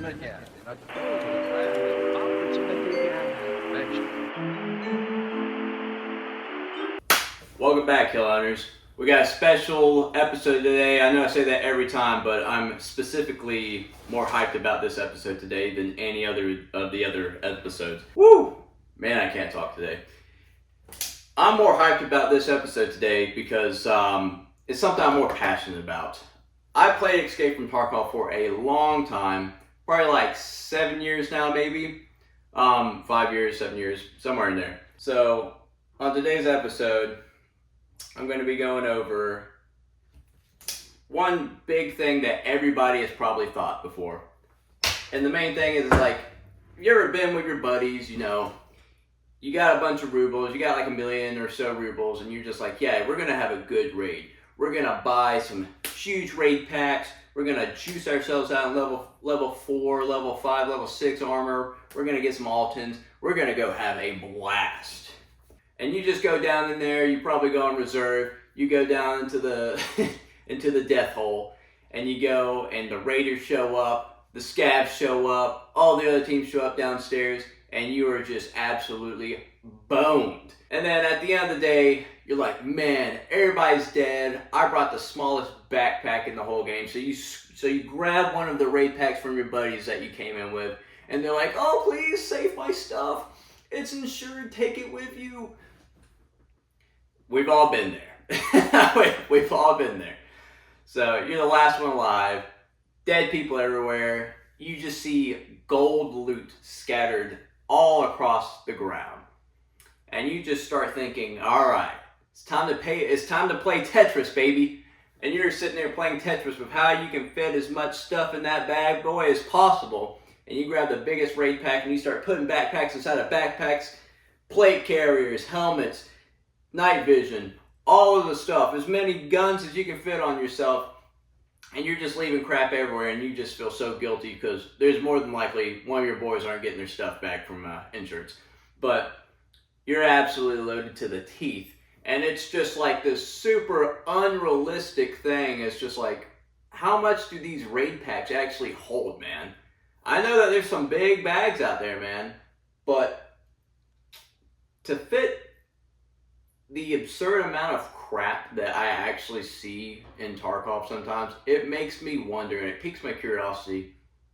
gerne her. Naturligvis opportunity mentioned. Welcome back, Hill Hunters. We got a special episode today. I know I say that every time, but I'm specifically more hyped about this episode today than any other of the other episodes. Woo! Man, I can't talk today. I'm more hyped about this episode today because it's something I'm more passionate about. I played Escape from Tarkov for a long time, probably like 7 years now, maybe. 5 years, 7 years, somewhere in there. So, on today's episode, I'm going to be going over one big thing that everybody has probably thought before. And the main thing is like, have you ever been with your buddies, you know, you got a bunch of rubles, you got like 1 million or so rubles, and you're just like, yeah, we're going to have a good raid. We're going to buy some huge raid packs. We're going to juice ourselves out in level 4, level 5, level 6 armor. We're going to get some Altons. We're going to go have a blast. And you just go down in there, you probably go on reserve, you go down into the into the death hole, and you go and the raiders show up, the scabs show up, all the other teams show up downstairs, and you are just absolutely boned. And then at the end of the day, you're like, man, everybody's dead. I brought the smallest backpack in the whole game. So you grab one of the raid packs from your buddies that you came in with, and they're like, oh, please save my stuff. It's insured, take it with you. We've all been there. We've all been there. So you're the last one alive, dead people everywhere. You just see gold loot scattered all across the ground. And you just start thinking, all right, it's time to play Tetris, baby. And you're sitting there playing Tetris with how you can fit as much stuff in that bad boy as possible. And you grab the biggest raid pack and you start putting backpacks inside of backpacks, plate carriers, helmets, night vision, all of the stuff, as many guns as you can fit on yourself, and you're just leaving crap everywhere, and you just feel so guilty because there's more than likely one of your boys aren't getting their stuff back from insurance. But you're absolutely loaded to the teeth, and it's just like this super unrealistic thing. It's just like, how much do these raid packs actually hold, man? I know that there's some big bags out there, man, but to fit the absurd amount of crap that I actually see in Tarkov sometimes, it makes me wonder, and it piques my curiosity,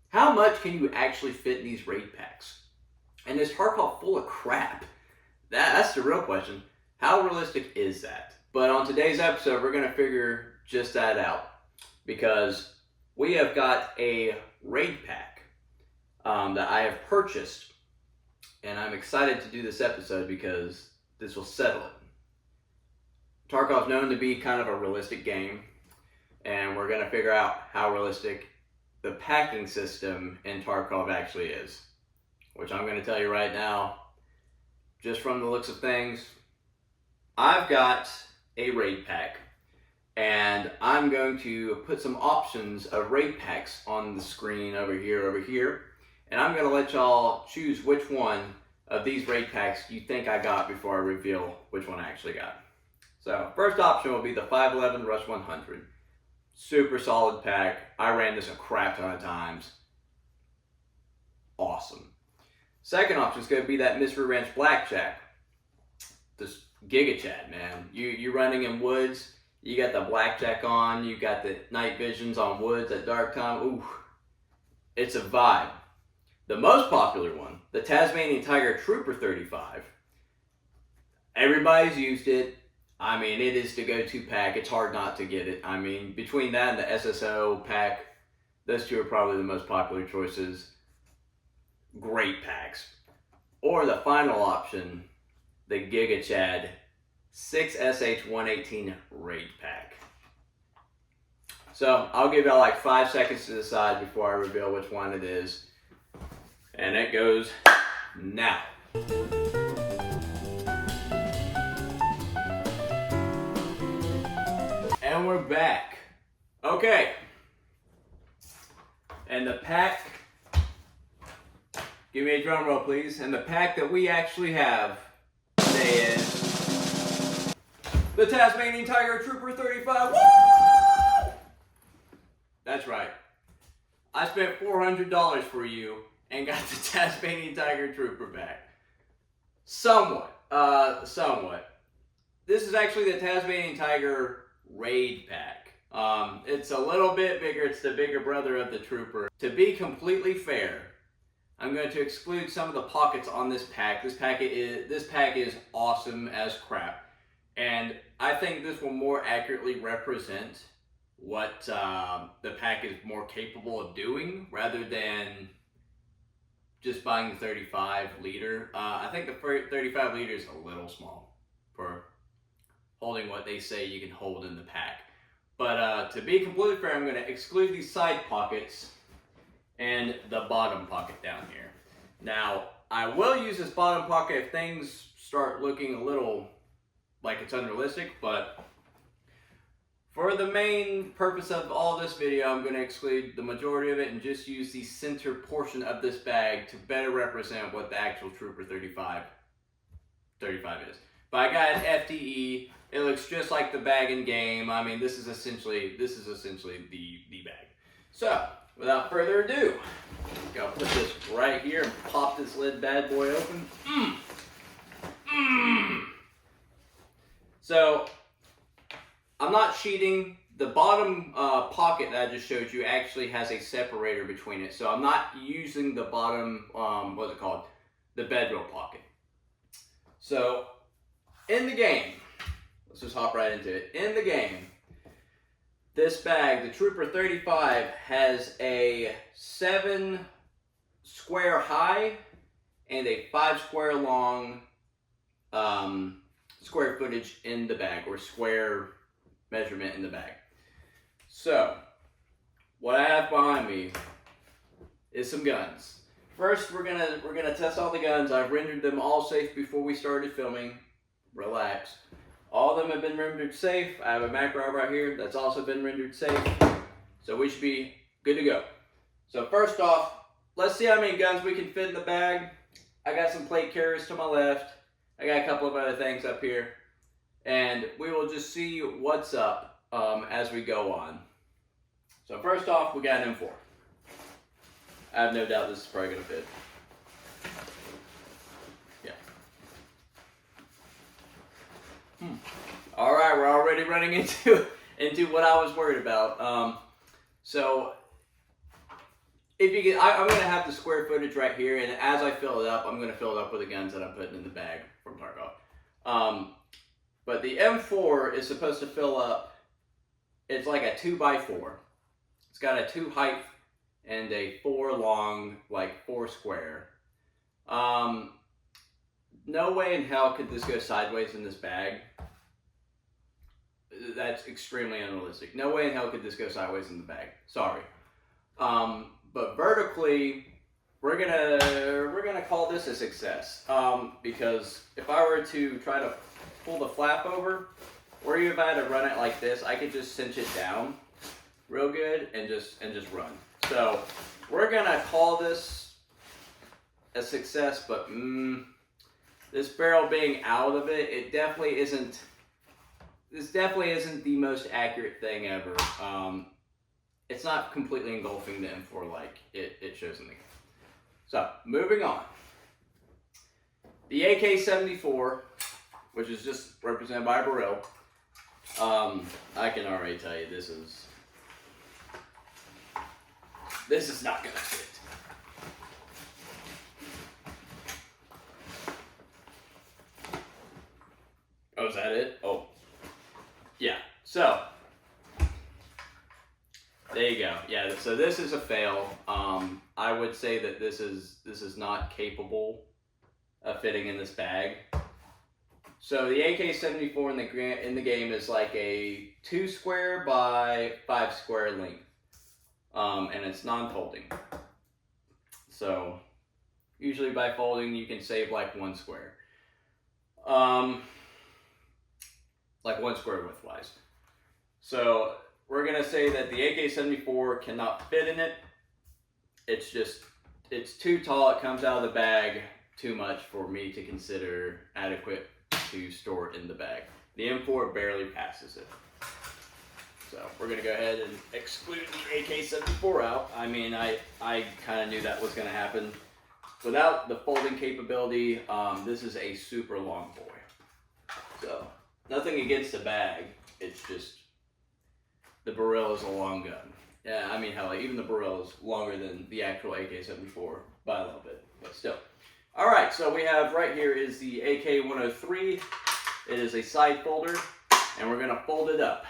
how much can you actually fit in these raid packs? And is Tarkov full of crap? That's the real question. How realistic is that? But on today's episode, we're going to figure just that out, because we have got a raid pack that I have purchased, and I'm excited to do this episode because this will settle it. Tarkov's known to be kind of a realistic game, and we're going to figure out how realistic the packing system in Tarkov actually is, which I'm going to tell you right now, just from the looks of things. I've got a raid pack, and I'm going to put some options of raid packs on the screen over here, and I'm going to let y'all choose which one of these raid packs you think I got before I reveal which one I actually got. So, first option will be the 511 Rush 100. Super solid pack. I ran this a crap ton of times. Awesome. Second option is going to be that Mystery Ranch Blackjack. This Giga Chad, man. You're running in woods. You got the blackjack on. You got the night visions on woods at dark time. Ooh, it's a vibe. The most popular one, the Tasmanian Tiger Trooper 35. Everybody's used it. I mean, it is the go-to pack. It's hard not to get it. I mean, between that and the SSO pack, those two are probably the most popular choices. Great packs. Or the final option, the Giga Chad 6SH118 Raid Pack. So, I'll give y'all like 5 seconds to decide before I reveal which one it is. And it goes now. And we're back. Okay. And the pack, give me a drum roll please. And the pack that we actually have today is the Tasmanian Tiger Trooper 35. Woo! That's right. I spent $400 for you and got the Tasmanian Tiger Trooper back. Somewhat. This is actually the Tasmanian Tiger Raid Pack. It's a little bit bigger. It's the bigger brother of the Trooper. To be completely fair, I'm going to exclude some of the pockets on this pack. This pack is awesome as crap. And I think this will more accurately represent what the pack is more capable of doing rather than just buying the 35 liter. I think the 35 liter is a little small for holding what they say you can hold in the pack. But to be completely fair, I'm going to exclude these side pockets and the bottom pocket down here. Now, I will use this bottom pocket if things start looking a little like it's unrealistic, but for the main purpose of all this video, I'm going to exclude the majority of it and just use the center portion of this bag to better represent what the actual Trooper 35 is. But I got an FTE. It looks just like the bag in game. I mean, this is essentially the bag. So, without further ado, I'll put this right here and pop this lid bad boy open. So, I'm not cheating. The bottom pocket that I just showed you actually has a separator between it. So I'm not using the bottom, what's it called? The bedroll pocket. So, in the game, let's just hop right into it. In the game, this bag, the Trooper 35, has a 7 square high and a 5 square long square footage in the bag, or square measurement in the bag. So, what I have behind me is some guns. First, we're gonna test all the guns. I've rendered them all safe before we started filming. Relax. All of them have been rendered safe. I have a macro right here that's also been rendered safe. So we should be good to go. So first off, let's see how many guns we can fit in the bag. I got some plate carriers to my left. I got a couple of other things up here. And we will just see what's up as we go on. So first off, we got an M4. I have no doubt this is probably going to fit. Yeah. All right, we're already running into what I was worried about. So if you get, I'm going to have the square footage right here, and as I fill it up, I'm going to fill it up with the guns that I'm putting in the bag from Tarkov. But the M4 is supposed to fill up, it's like a 2x4. It's got a 2 height and a 4 long, like 4 square. No way in hell could this go sideways in this bag. That's extremely unrealistic. No way in hell could this go sideways in the bag. Sorry. But vertically, we're gonna call this a success. Because if I were to try to pull the flap over, or even if I had to run it like this, I could just cinch it down real good and just run. So we're gonna call this a success, but this barrel being out of it, it definitely isn't. This definitely isn't the most accurate thing ever. It's not completely engulfing the M4 like it shows in the game. So moving on. The AK-74, which is just represented by a barrel. I can already tell you this is not gonna fit. Oh, is that it? Oh, yeah. So there you go. Yeah. So this is a fail. I would say that this is not capable of fitting in this bag. So the AK-74 in the game is like a 2 square by 5 square length, and it's non-folding. So usually by folding you can save like 1 square, like 1 square width-wise. So we're gonna say that the AK-74 cannot fit in it. It's too tall. It comes out of the bag too much for me to consider adequate to store it in the bag. The M4 barely passes it. So we're gonna go ahead and exclude the AK-74 out. I mean, I kind of knew that was gonna happen. Without the folding capability, this is a super long boy. So nothing against the bag, it's just the barrel is a long gun. Yeah, I mean, hell, even the barrel is longer than the actual AK-74 by a little bit, but still. All right, so we have right here is the AK-103. It is a side folder, and we're gonna fold it up.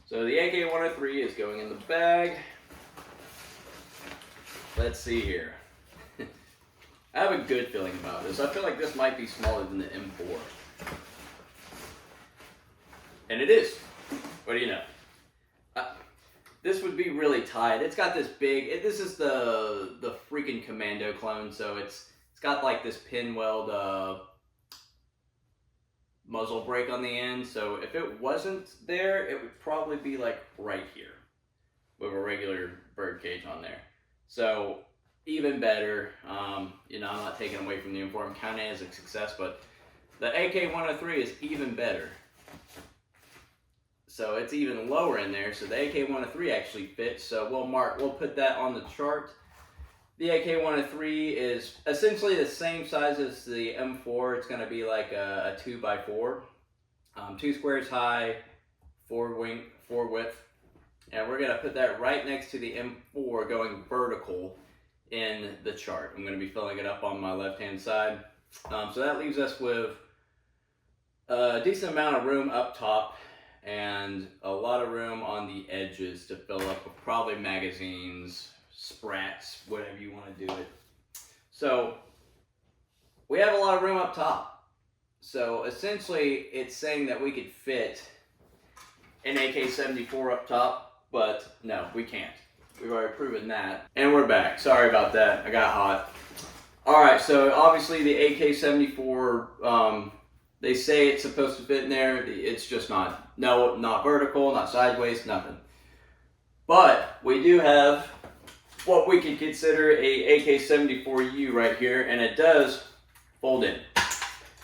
So the AK-103 is going in the bag. Let's see here. I have a good feeling about this. I feel like this might be smaller than the M4. And it is. What do you know? This would be really tight. It's got this big, this is the freaking Commando clone, so it's got like this pin weld muzzle brake on the end, so if it wasn't there, it would probably be like right here with a regular bird cage on there. So even better. You know, I'm not taking away from the M4, I'm counting it as a success, but the AK-103 is even better. So it's even lower in there, so the AK-103 actually fits. So we'll put that on the chart. The AK-103 is essentially the same size as the M4. It's going to be like a 2x4, 2 squares high, 4 width, and we're going to put that right next to the M4 going vertical in the chart. I'm going to be filling it up on my left-hand side. So that leaves us with a decent amount of room up top and a lot of room on the edges to fill up with probably magazines, sprats, whatever you want to do it. So we have a lot of room up top. So essentially it's saying that we could fit an AK-74 up top, but no, we can't. We've already proven that. And we're back. Sorry about that. I got hot. Alright, so obviously the AK-74, they say it's supposed to fit in there. It's just not. No, not vertical, not sideways, nothing. But we do have what we could consider a AK-74U right here, and it does fold in.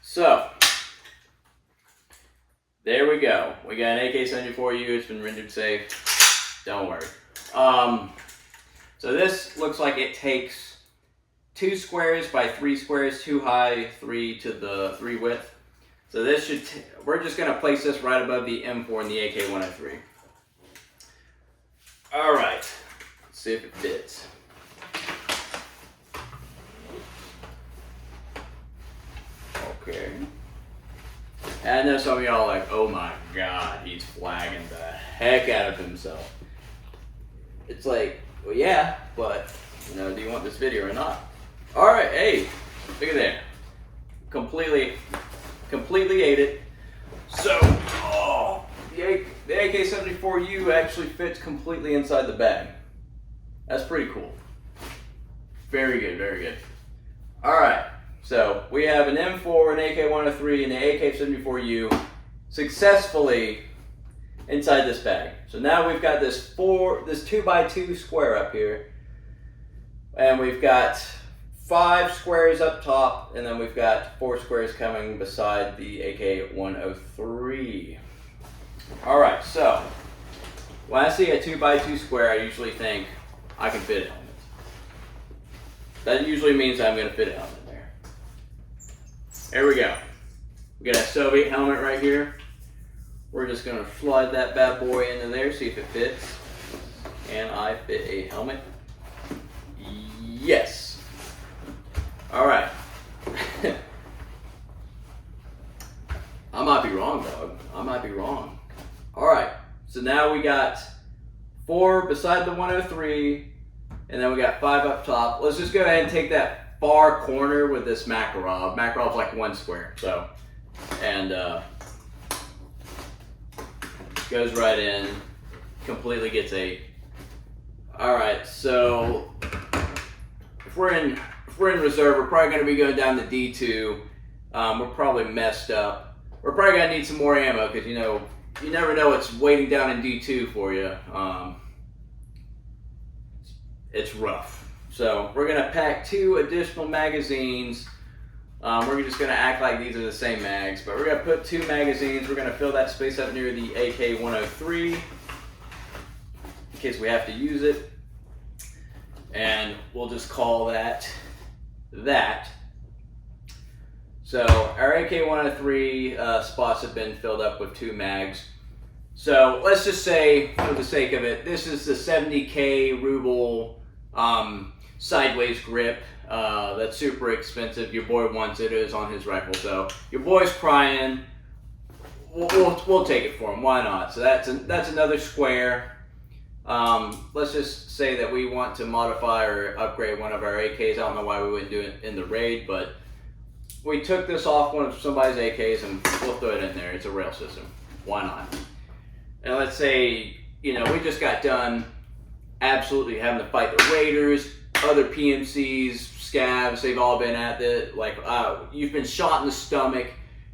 So there we go. We got an AK-74U. It's been rendered safe. Don't worry. So this looks like it takes 2 squares by 3 squares, 2 high, 3 to the 3 width. So this should, we're just going to place this right above the M4 and the AK-103. All right, let's see if it fits. Okay. And I know some of y'all are like, oh my God, he's flagging the heck out of himself. It's like, well, yeah, but, you know, do you want this video or not? All right, hey, look at that. Completely ate it. So, the AK-74U actually fits completely inside the bag. That's pretty cool. Very good, very good. All right, so we have an M4, an AK-103, and the AK-74U successfully inside this bag. So now we've got this 2x2 square up here, and we've got 5 squares up top, and then we've got 4 squares coming beside the AK-103. All right, so when I see a 2x2 square, I usually think I can fit a helmet. That usually means I'm going to fit a helmet there. There we go. We got a Soviet helmet right here. We're just going to slide that bad boy into there, see if it fits. And I fit a helmet. Yes. All right. I might be wrong, dog. I might be wrong. All right. So now we got 4 beside the 103, and then we got 5 up top. Let's just go ahead and take that far corner with this Makarov. Makarov's like 1 square, so, and goes right in, completely gets 8. All right, so if we're in reserve, we're probably going to be going down to D2. We're probably messed up. We're probably going to need some more ammo because, you know, you never know what's waiting down in D2 for you. It's rough. So we're going to pack 2 additional magazines. We're just going to act like these are the same mags, but we're going to put 2 magazines. We're going to fill that space up near the AK-103. case we have to use it. And we'll just call that that. So our AK-103 spots have been filled up with 2 mags. So let's just say, for the sake of it, this is the 70K ruble sideways grip. That's super expensive. Your boy wants it. It is on his record. So your boy's crying. We'll take it for him. Why not? So that's another square. Let's just say that we want to modify or upgrade one of our AKs. I don't know why we wouldn't do it in the raid, but we took this off one of somebody's AKs and we'll throw it in there. It's a rail system. Why not? And let's say, we just got done absolutely having to fight the raiders, other PMCs, scavs, they've all been at it. Like, you've been shot in the stomach,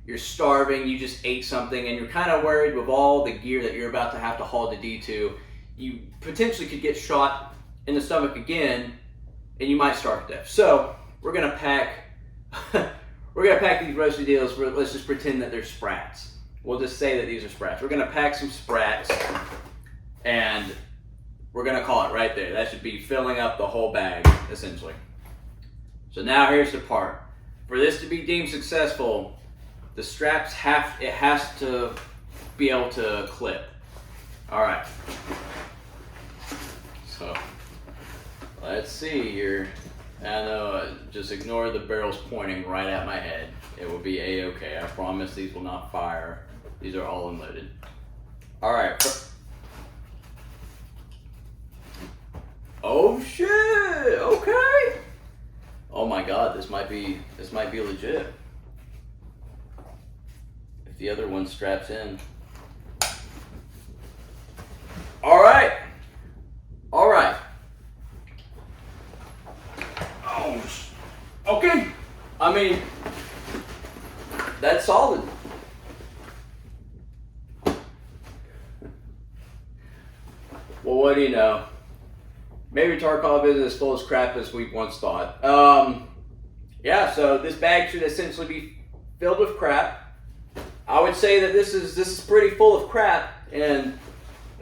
you're starving, you just ate something, and you're kind of worried with all the gear that you're about to have to haul to D2, you potentially could get shot in the stomach again, and you might starve to death. So, we're gonna pack, these roasted deals, let's just pretend that they're sprats. We'll just say that these are sprats. We're gonna pack some sprats, and we're gonna call it right there. That should be filling up the whole bag, essentially. So now here's the part. For this to be deemed successful, the straps has to be able to clip. All right. So let's see here. I know, just ignore the barrels pointing right at my head. It will be a-okay. I promise these will not fire. These are all unloaded. All right. Oh shit! Okay. Oh my god, this might be legit. If the other one straps in. All right. All right. Oh. Okay. I mean, that's solid. Well, what do you know? Maybe Tarkov isn't as full as crap as we once thought. Yeah, so this bag should essentially be filled with crap. I would say that this is pretty full of crap, and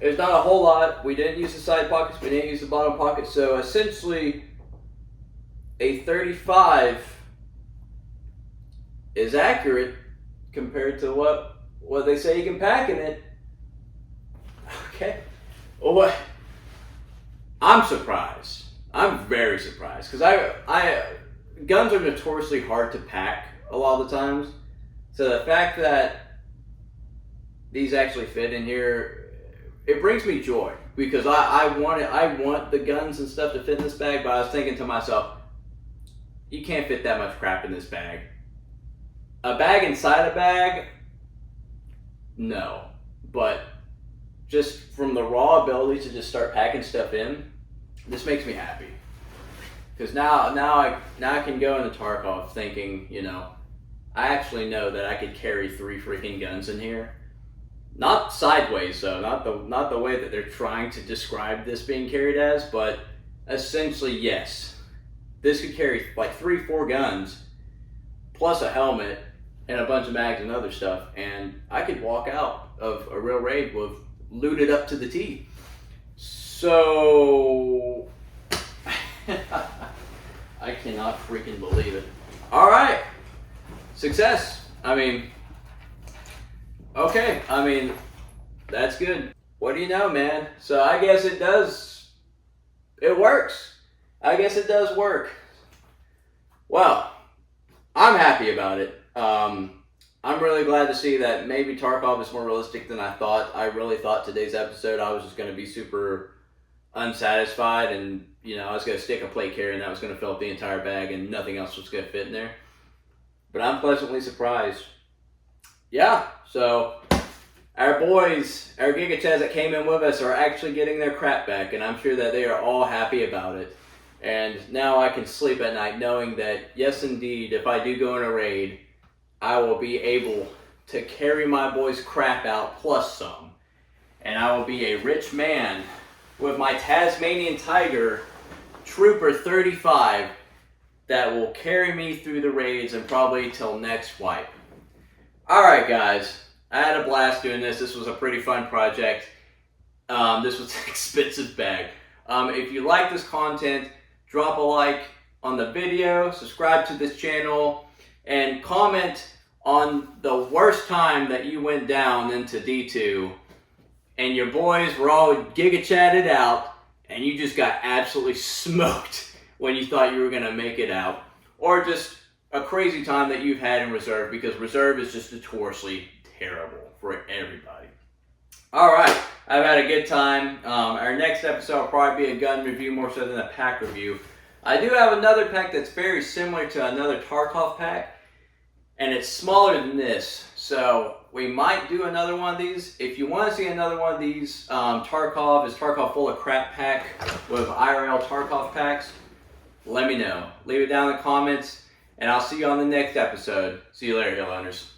there's not a whole lot. We didn't use the side pockets, we didn't use the bottom pockets, so essentially a 35 is accurate compared to what they say you can pack in it. Okay. Well, what? I'm surprised. I'm very surprised because guns are notoriously hard to pack a lot of the times. So the fact that these actually fit in here, it brings me joy because I want the guns and stuff to fit in this bag. But I was thinking to myself, you can't fit that much crap in this bag. A bag inside a bag, no. But just from the raw ability to just start packing stuff in, this makes me happy. Because now I can go into Tarkov thinking, I actually know that I could carry 3 freaking guns in here. Not sideways though, not the way that they're trying to describe this being carried as, but essentially yes. This could carry like 3-4 guns, plus a helmet, and a bunch of mags and other stuff, and I could walk out of a real raid with looted up to the T. So I cannot freaking believe it. All right, success. I mean, okay. I mean, that's good. What do you know, man? So I guess it does. It works. I guess it does work. Well, I'm happy about it. I'm really glad to see that maybe Tarkov is more realistic than I thought. I really thought today's episode I was just going to be super unsatisfied and, I was going to stick a plate carrier and that was going to fill up the entire bag and nothing else was going to fit in there. But I'm pleasantly surprised. Yeah, so our boys, our Gigachads that came in with us are actually getting their crap back, and I'm sure that they are all happy about it. And now I can sleep at night knowing that, yes indeed, if I do go in a raid, I will be able to carry my boys' crap out plus some. And I will be a rich man with my Tasmanian Tiger Trooper 35 that will carry me through the raids and probably till next wipe. Alright guys, I had a blast doing this. This was a pretty fun project. This was an expensive bag. If you like this content, drop a like on the video, subscribe to this channel, and comment on the worst time that you went down into D2 and your boys were all giga chatted out and you just got absolutely smoked when you thought you were going to make it out. Or just a crazy time that you've had in reserve, because reserve is just notoriously terrible for everybody. Alright, I've had a good time. Our next episode will probably be a gun review more so than a pack review. I do have another pack that's very similar to another Tarkov pack, and it's smaller than this, so we might do another one of these. If you want to see another one of these, Tarkov Full of Crap pack with IRL Tarkov packs, let me know. Leave it down in the comments, and I'll see you on the next episode. See you later, hill hunters.